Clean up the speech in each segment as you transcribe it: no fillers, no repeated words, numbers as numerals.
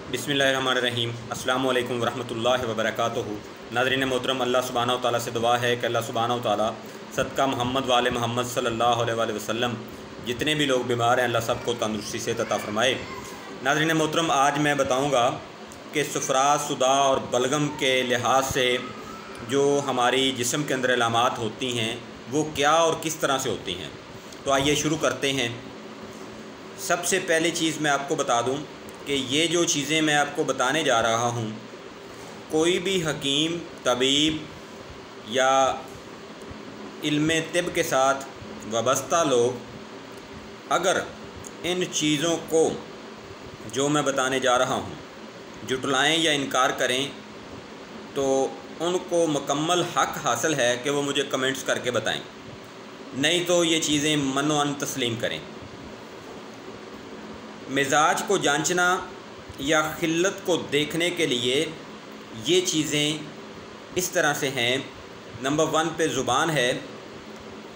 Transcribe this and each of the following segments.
बिस्मिल्लाहिर्रहमानिर्रहीम। अस्सलाम वालेकुम वरहमतुल्लाहि वबरकातुहू। नाज़रीन मोहतरम, अल्लाह सुब्हानहू तआला से दुआ है कि अल्लाह सुब्हानहू तआला सदका मोहम्मद वाले मोहम्मद सल्लल्लाहु अलैहि वसल्लम जितने भी लोग बीमार हैं अल्लाह सबको तंदुरुस्ती से अता फ़रमाए। नाज़रीन मोहतरम, आज मैं बताऊँगा कि सुफ़रा, सुदा और बलगम के लिहाज से जो हमारी जिस्म के अंदर अलामात होती हैं वो क्या और किस तरह से होती हैं। तो आइए शुरू करते हैं। सबसे पहली चीज़ मैं आपको बता दूं कि ये जो चीज़ें मैं आपको बताने जा रहा हूँ, कोई भी हकीम, तबीब या इल्म तिब के साथ वाबस्ता लोग अगर इन चीज़ों को जो मैं बताने जा रहा हूँ जुटलाएं या इनकार करें तो उनको मुकम्मल हक़ हासिल है कि वो मुझे कमेंट्स करके बताएं, नहीं तो ये चीज़ें मनो अन तस्लीम करें। मिजाज को जांचना या खिल्लत को देखने के लिए ये चीज़ें इस तरह से हैं। नंबर 1 पे ज़ुबान है।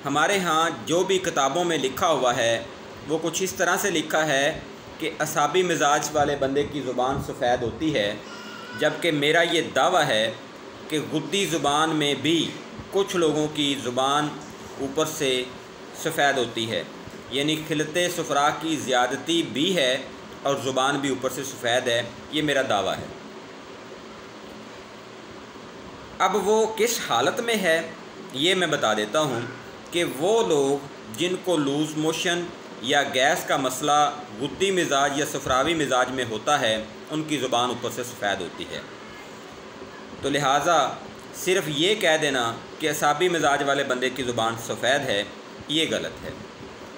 हमारे यहाँ जो भी किताबों में लिखा हुआ है वो कुछ इस तरह से लिखा है कि असाबी मिजाज वाले बंदे की ज़ुबान सफ़ेद होती है, जबकि मेरा ये दावा है कि गुद्दी ज़ुबान में भी कुछ लोगों की ज़ुबान ऊपर से सफ़ेद होती है, यानी खिलते सुफ़रा की ज़्यादती भी है और ज़ुबान भी ऊपर से सफ़ेद है। ये मेरा दावा है। अब वो किस हालत में है ये मैं बता देता हूँ कि वो लोग जिनको लूज़ मोशन या गैस का मसला गुद्दी मिजाज या सफ़रावी मिजाज में होता है उनकी ज़ुबान ऊपर से सफ़ेद होती है। तो लिहाजा सिर्फ़ ये कह देना कि असाबी मिजाज वाले बंदे की ज़ुबान सफ़ेद है, ये गलत है।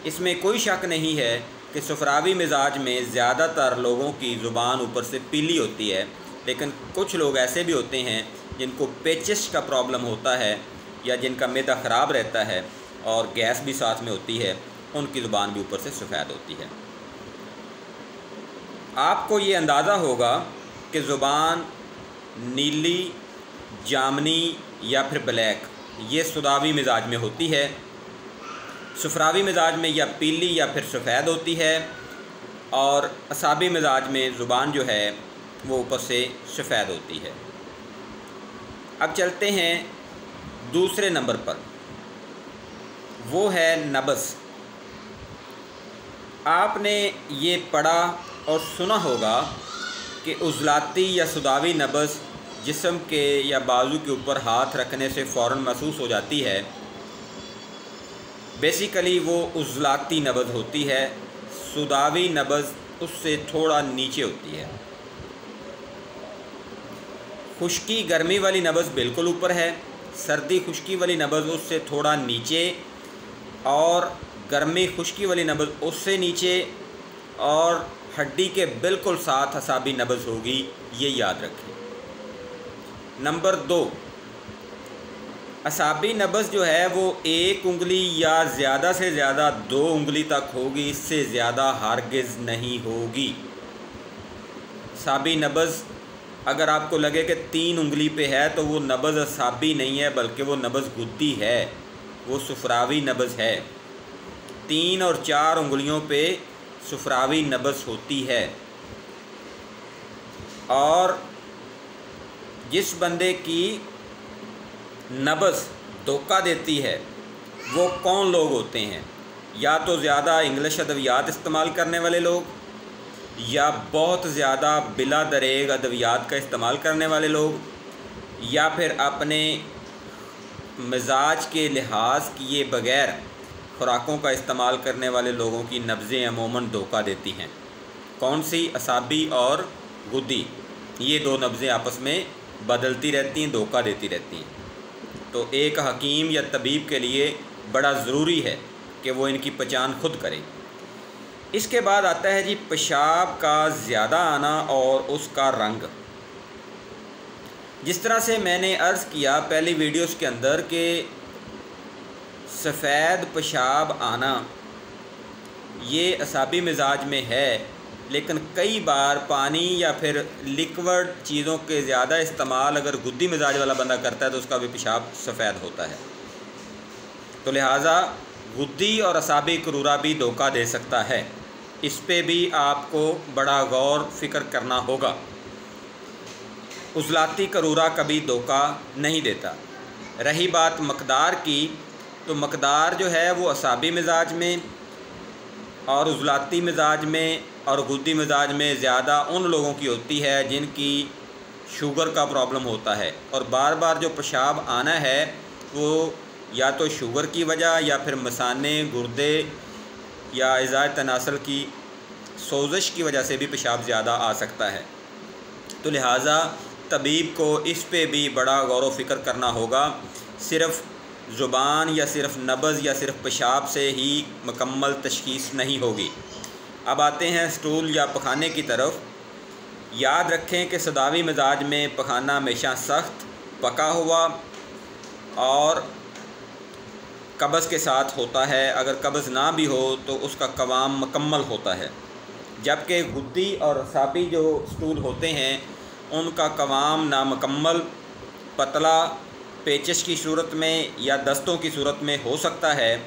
इसमें कोई शक नहीं है कि सफ़रावी मिजाज में ज़्यादातर लोगों की ज़ुबान ऊपर से पीली होती है, लेकिन कुछ लोग ऐसे भी होते हैं जिनको पेचिश का प्रॉब्लम होता है या जिनका मैदा ख़राब रहता है और गैस भी साथ में होती है, उनकी ज़ुबान भी ऊपर से सफ़ेद होती है। आपको ये अंदाज़ा होगा कि ज़ुबान नीली, जामनी या फिर ब्लैक ये सुदावी मिजाज में होती है। सुफ़रावी मिजाज में या पीली या फिर सफ़ेद होती है, और असाबी मिजाज में ज़ुबान जो है वो ऊपर से सफ़ेद होती है। अब चलते हैं दूसरे नंबर पर, वो है नब्ज़। आपने ये पढ़ा और सुना होगा कि उज़लाती या सुदावी नब्ज़ जिस्म के या बाजू के ऊपर हाथ रखने से फ़ौरन महसूस हो जाती है। बेसिकली वो उज़लाती नब्ज़ होती है। सुदावी नब्ज़ उससे थोड़ा नीचे होती है। खुश्की गर्मी वाली नब्ज़ बिल्कुल ऊपर है, सर्दी खुश्की वाली नब्ज़ उससे थोड़ा नीचे, और गर्मी खुश्की वाली नब्ज़ उससे नीचे, और हड्डी के बिल्कुल साथ असाबी नब्ज़ होगी, ये याद रखें। नंबर 2, असाबी नब्ज़ जो है वो 1 उंगली या ज़्यादा से ज़्यादा 2 उंगली तक होगी, इससे ज़्यादा हरगिज़ नहीं होगी। असाबी नब्ज़ अगर आपको लगे कि 3 उंगली पे है तो वो नब्ज़ असाबी नहीं है, बल्कि वो नब्ज़ गुद्दी है, वो सुफ़रावी नब्ज़ है। 3 और 4 उंगलियों पे सुफ़रावी नब्ज़ होती है। और जिस बंदे की नब्ज़ धोखा देती है वो कौन लोग होते हैं? या तो ज़्यादा इंग्लिश अदवियात इस्तेमाल करने वाले लोग, या बहुत ज़्यादा बिला दरेग अदवियात का इस्तेमाल करने वाले लोग, या फिर अपने मिजाज के लिहाज किए बग़ैर खुराकों का इस्तेमाल करने वाले लोगों की नब्ज़ें अमूमन धोखा देती हैं। कौन सी? असाबी और गुद्दी। ये 2 नब्ज़ें आपस में बदलती रहती हैं, धोखा देती रहती हैं। तो एक हकीम या तबीब के लिए बड़ा ज़रूरी है कि वो इनकी पहचान खुद करे। इसके बाद आता है जी पेशाब का ज़्यादा आना और उसका रंग। जिस तरह से मैंने अर्ज़ किया पहली वीडियोस के अंदर कि सफ़ेद पेशाब आना ये असाबी मिजाज में है, लेकिन कई बार पानी या फिर लिक्विड चीज़ों के ज़्यादा इस्तेमाल अगर गुद्दी मिजाज वाला बंदा करता है तो उसका भी पेशाब सफ़ेद होता है। तो लिहाजा गुद्दी और असाबी करूरा भी धोखा दे सकता है। इस पे भी आपको बड़ा गौर फ़िक्र करना होगा। उज़लाती करूरा कभी धोखा नहीं देता। रही बात मकदार की, तो मकदार जो है वो असाबी मिजाज में और उज़लाती मिजाज में और गुद्दी मिजाज में ज़्यादा उन लोगों की होती है जिनकी शुगर का प्रॉब्लम होता है, और बार बार जो पेशाब आना है वो या तो शुगर की वजह या फिर मसाने, गुर्दे या इज़ाए तनासल की सोजिश की वजह से भी पेशाब ज़्यादा आ सकता है। तो लिहाजा तबीब को इस पे भी बड़ा गौर व फ़िक्र करना होगा। सिर्फ़ ज़ुबान या सिर्फ़ नब्ज़ या सिर्फ़ पेशाब से ही मुकम्मल तशख़ीस नहीं होगी। अब आते हैं स्टूल या पखाने की तरफ। याद रखें कि सदावी मिजाज में पखाना हमेशा सख्त, पका हुआ और कब्ज़ के साथ होता है। अगर कब्ज़ ना भी हो तो उसका क़वाम मुकम्मल होता है, जबकि गुद्दी और असाबी जो स्टूल होते हैं उनका क़वाम नामुकम्मल, पतला, पेचिश की सूरत में या दस्तों की सूरत में हो सकता है।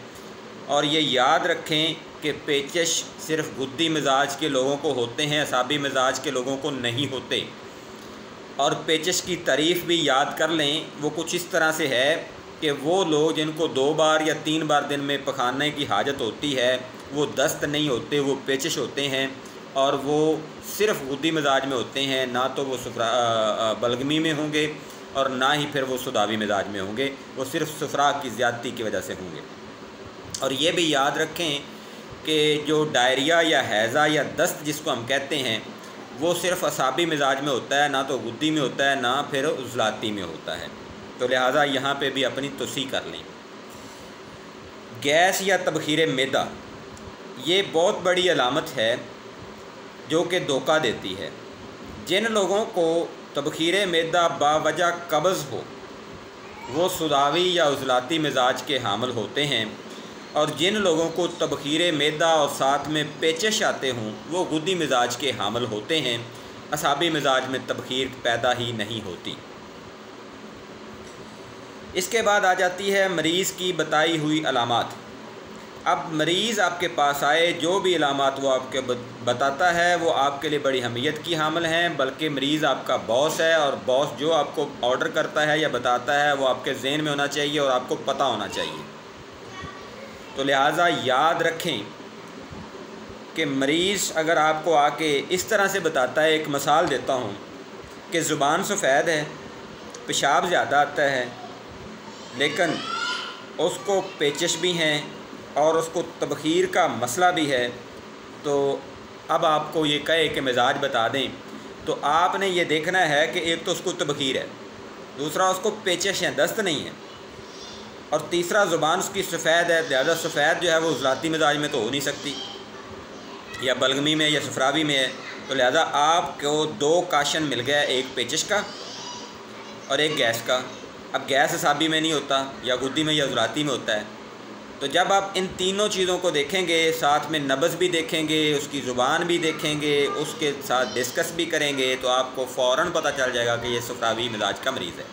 और ये याद रखें कि पेचिश सिर्फ़ गुद्दी मिजाज के लोगों को होते हैं, असाबी मिजाज के लोगों को नहीं होते। और पेचिश की तारीफ़ भी याद कर लें, वो कुछ इस तरह से है कि वो लोग जिनको 2 बार या 3 बार दिन में पखाने की हाजत होती है वो दस्त नहीं होते, वो पेचिश होते हैं। और वो सिर्फ़ गुद्दी मिजाज में होते हैं, ना तो वो बलगमी में होंगे और ना ही फिर वो सुदावी मिजाज में होंगे, वो सिर्फ़ सुफरा की ज़्यादती की वजह से होंगे। और ये भी याद रखें कि जो डायरिया या हैज़ा या दस्त जिसको हम कहते हैं वो सिर्फ़ असाबी मिजाज में होता है, ना तो गुद्दी में होता है, ना फिर उज़लाती में होता है। तो लिहाजा यहाँ पे भी अपनी तोसी कर लें। गैस या तबखीर मैदा, ये बहुत बड़ी अलामत है जो कि धोखा देती है। जिन लोगों को तबखीर मैदा बावजह कब्ज़ हो वो सुदावी या उज़लाती मिजाज के हामिल होते हैं, और जिन लोगों को तबखीर मैदा और साथ में पेचिश आते हों वो गुद्दी मिजाज के हामिल होते हैं। असाबी मिजाज में तबखीर पैदा ही नहीं होती। इसके बाद आ जाती है मरीज़ की बताई हुई अलामात। अब मरीज़ आपके पास आए, जो भी अलामात वो आपके बताता है वो आपके लिए बड़ी अहमियत की हामिल हैं, बल्कि मरीज़ आपका बॉस है, और बॉस जो आपको ऑर्डर करता है या बताता है वो आपके ज़हन में होना चाहिए और आपको पता होना चाहिए। तो लिहाजा याद रखें कि मरीज़ अगर आपको आके इस तरह से बताता है, एक मिसाल देता हूँ कि ज़ुबान सफ़ेद है, पेशाब ज़्यादा आता है, लेकिन उसको पेचिश भी हैं और उसको तबखीर का मसला भी है, तो अब आपको ये कहे कि मिजाज बता दें, तो आपने ये देखना है कि एक तो उसको तबखीर है, दूसरा उसको पेचिश है, दस्त नहीं है, और तीसरा ज़ुबान उसकी सफ़ेद है। ज़्यादा सफ़ेद जो है वो उज़लाती मिजाज में तो हो नहीं सकती, या बलगमी में या सफरावी में है। तो लिहाजा आपको 2 काशन मिल गया, एक पेचिश का और एक गैस का। अब गैस असाबी में नहीं होता, या गुद्दी में या उज़लाती में होता है। तो जब आप इन तीनों चीज़ों को देखेंगे, साथ में नब्ज़ भी देखेंगे, उसकी ज़ुबान भी देखेंगे, उसके साथ डिस्कस भी करेंगे, तो आपको फ़ौरन पता चल जाएगा कि ये सफरावी मिजाज का मरीज़ है।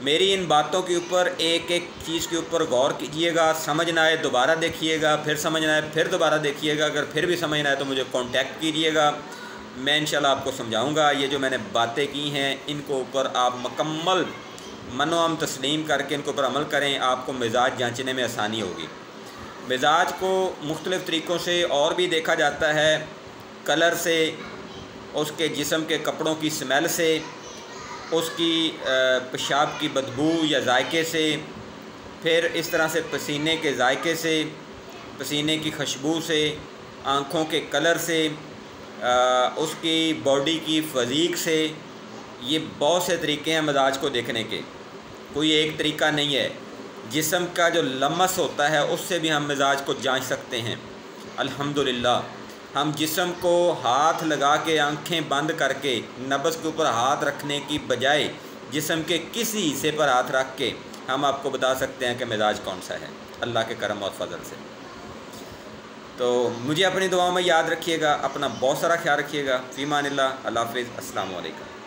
मेरी इन बातों के ऊपर एक एक चीज़ के ऊपर गौर कीजिएगा। समझ ना आए दोबारा देखिएगा, फिर समझ ना आए फिर दोबारा देखिएगा। अगर फिर भी समझ ना आए तो मुझे कांटेक्ट कीजिएगा, मैं इंशाल्लाह आपको समझाऊंगा। ये जो मैंने बातें की हैं इनको ऊपर आप मुकम्मल मनोअम तस्लीम करके इनके ऊपर अमल करें, आपको मिजाज जांचने में आसानी होगी। मिजाज को मुख्तलिफ़ तरीक़ों से और भी देखा जाता है, कलर से, उसके जिस्म के कपड़ों की स्मेल से, उसकी पेशाब की बदबू या जायके से, फिर इस तरह से पसीने के जायके से, पसीने की खुशबू से, आँखों के कलर से, उसकी बॉडी की फ़ज़ीक से। ये बहुत से तरीक़े हैं मिजाज को देखने के, कोई एक तरीक़ा नहीं है। जिस्म का जो लमस होता है उससे भी हम मिजाज को जांच सकते हैं। अल्हम्दुलिल्लाह हम जिस्म को हाथ लगा के आंखें बंद करके नब्ज़ के ऊपर हाथ रखने की बजाय जिस्म के किसी हिस्से पर हाथ रख के हम आपको बता सकते हैं कि मिजाज कौन सा है, अल्लाह के करम और फजल से। तो मुझे अपनी दुआओं में याद रखिएगा, अपना बहुत सारा ख्याल रखिएगा। फ़ी मानिल्लाह, अल्लाह हाफ़िज़, अस्सलामु अलैकुम।